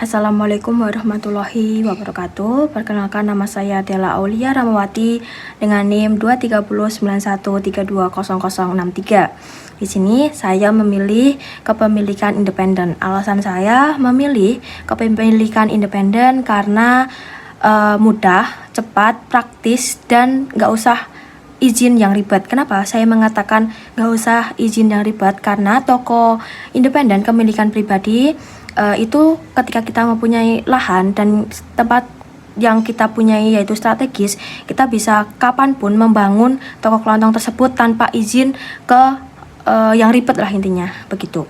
Assalamualaikum warahmatullahi wabarakatuh. Perkenalkan, nama saya Della Aulia Ramawati dengan NIM 23091320063. Di sini saya memilih kepemilikan independen. Alasan saya memilih kepemilikan independen karena mudah, cepat, praktis, dan nggak usah izin yang ribet. Kenapa saya mengatakan nggak usah izin yang ribet? Karena toko independen kepemilikan pribadi itu ketika kita mempunyai lahan dan tempat yang kita punyai yaitu strategis, kita bisa kapanpun membangun toko kelontong tersebut tanpa izin ke yang ribet lah, intinya begitu.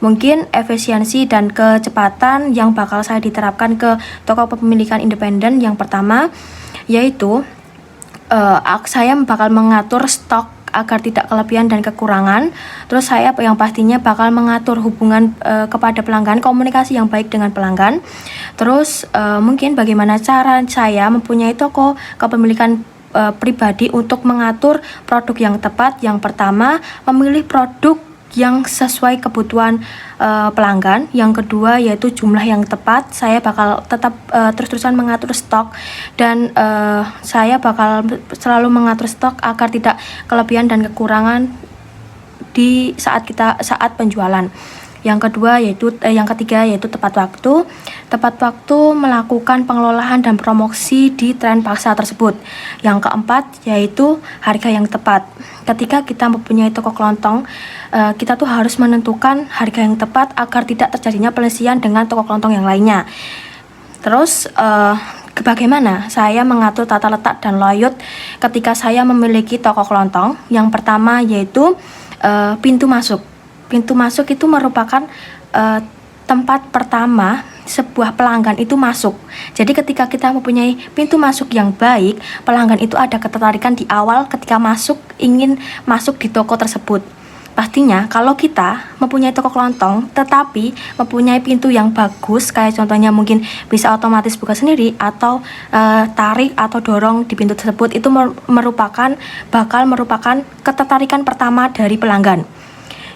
Mungkin efisiensi dan kecepatan yang bakal saya diterapkan ke toko kepemilikan independen, yang pertama yaitu saya bakal mengatur stok agar tidak kelebihan dan kekurangan. Terus saya yang pastinya bakal mengatur hubungan kepada pelanggan, komunikasi yang baik dengan pelanggan. Terus mungkin bagaimana cara saya mempunyai toko kepemilikan pribadi untuk mengatur produk yang tepat. Yang pertama, memilih produk yang sesuai kebutuhan pelanggan. Yang kedua yaitu jumlah yang tepat. Saya bakal tetap terus-terusan mengatur stok, dan saya bakal selalu mengatur stok agar tidak kelebihan dan kekurangan di saat penjualan. Yang ketiga yaitu tepat waktu. Tepat waktu melakukan pengelolaan dan promosi di tren pasar tersebut. Yang keempat yaitu harga yang tepat. Ketika kita mempunyai toko kelontong, kita tuh harus menentukan harga yang tepat agar tidak terjadinya pelesian dengan toko kelontong yang lainnya. Terus bagaimana saya mengatur tata letak dan layout ketika saya memiliki toko kelontong? Yang pertama yaitu pintu masuk. Pintu masuk itu merupakan tempat pertama sebuah pelanggan itu masuk. Jadi ketika kita mempunyai pintu masuk yang baik, pelanggan itu ada ketertarikan di awal ketika ingin masuk di toko tersebut. Pastinya kalau kita mempunyai toko kelontong tetapi mempunyai pintu yang bagus, kayak contohnya mungkin bisa otomatis buka sendiri atau tarik atau dorong di pintu tersebut, itu bakal merupakan ketertarikan pertama dari pelanggan.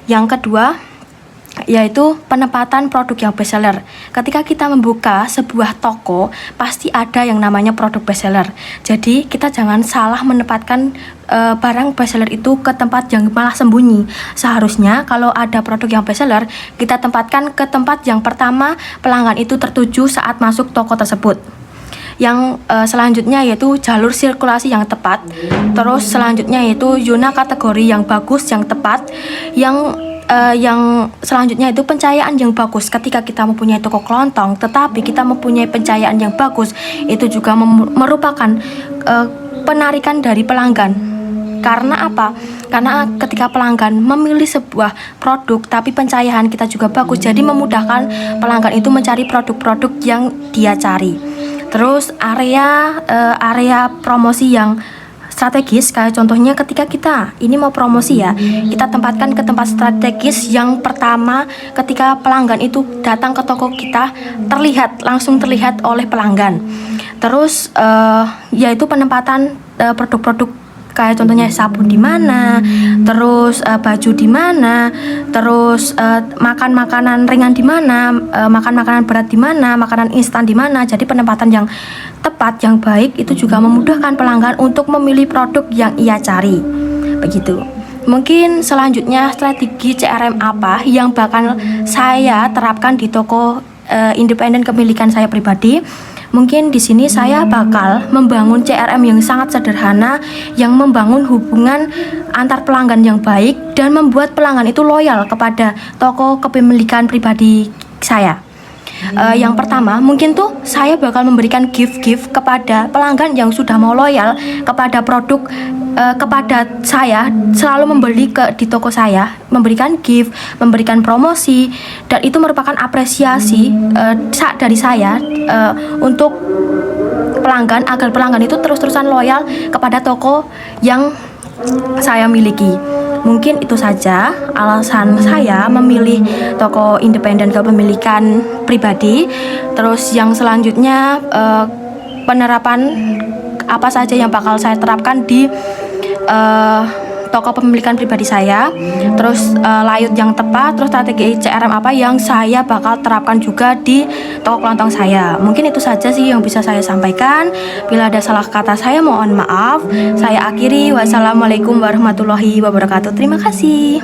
Yang kedua yaitu penempatan produk yang bestseller. Ketika kita membuka sebuah toko, pasti ada yang namanya produk bestseller. Jadi kita jangan salah menempatkan barang bestseller itu ke tempat yang malah sembunyi. Seharusnya kalau ada produk yang bestseller, kita tempatkan ke tempat yang pertama pelanggan itu tertuju saat masuk toko tersebut. Yang selanjutnya yaitu jalur sirkulasi yang tepat. Terus selanjutnya yaitu zona kategori yang bagus, yang tepat. Yang selanjutnya itu pencahayaan yang bagus. Ketika kita mempunyai toko kelontong tetapi kita mempunyai pencahayaan yang bagus, itu juga merupakan penarikan dari pelanggan. Karena apa? Karena ketika pelanggan memilih sebuah produk tapi pencahayaan kita juga bagus, jadi memudahkan pelanggan itu mencari produk-produk yang dia cari. Terus area promosi yang strategis, kayak contohnya ketika kita ini mau promosi ya, kita tempatkan ke tempat strategis. Yang pertama ketika pelanggan itu datang ke toko kita, langsung terlihat oleh pelanggan. Terus yaitu penempatan produk-produk, kayak contohnya sabun di mana, terus baju di mana, terus makan makanan ringan di mana, makan makanan berat di mana, makanan instan di mana. Jadi penempatan yang tepat, yang baik itu juga memudahkan pelanggan untuk memilih produk yang ia cari. Begitu. Mungkin selanjutnya strategi CRM apa yang bakal saya terapkan di toko independen kepemilikan saya pribadi. Mungkin di sini saya bakal membangun CRM yang sangat sederhana, yang membangun hubungan antar pelanggan yang baik dan membuat pelanggan itu loyal kepada toko kepemilikan pribadi saya. Yang pertama mungkin tuh saya bakal memberikan gift kepada pelanggan yang sudah mau loyal kepada produk kepada saya, selalu membeli di toko saya, memberikan gift, memberikan promosi, dan itu merupakan apresiasi dari saya untuk pelanggan, agar pelanggan itu terus-terusan loyal kepada toko yang saya miliki. Mungkin itu saja alasan saya memilih toko independen kepemilikan pribadi. Terus yang selanjutnya penerapan apa saja yang bakal saya terapkan di toko pemilikan pribadi saya, terus layout yang tepat, terus strategi CRM apa yang saya bakal terapkan juga di toko kelontong saya. Mungkin itu saja sih yang bisa saya sampaikan. Bila ada salah kata saya mohon maaf. Saya akhiri. Wassalamualaikum warahmatullahi wabarakatuh. Terima kasih.